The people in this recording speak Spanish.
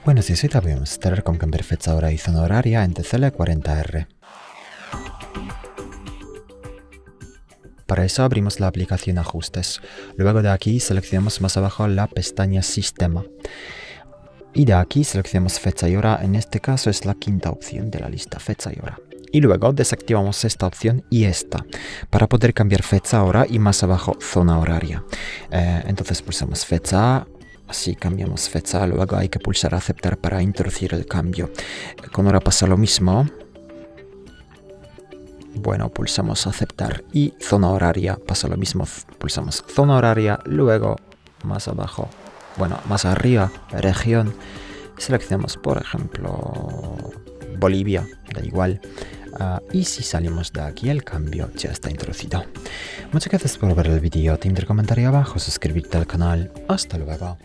Buenos días, hoy te voy a mostrar cómo cambiar fecha, hora y zona horaria en TCL 40R. Para eso abrimos la aplicación Ajustes. Luego de aquí seleccionamos más abajo la pestaña Sistema. Y de aquí seleccionamos fecha y hora, en este caso es la quinta opción de la lista, fecha y hora. Y luego desactivamos esta opción y esta, para poder cambiar fecha, hora y más abajo zona horaria. Entonces pulsamos fecha, así cambiamos fecha, luego hay que pulsar aceptar para introducir el cambio. Con hora pasa lo mismo. Bueno, pulsamos aceptar y zona horaria pasa lo mismo, pulsamos zona horaria, luego más abajo, bueno, más arriba, región, seleccionamos por ejemplo Bolivia, da igual, y si salimos de aquí el cambio ya está introducido. Muchas gracias por ver el vídeo, te invito a comentar abajo, suscribirte al canal, hasta luego.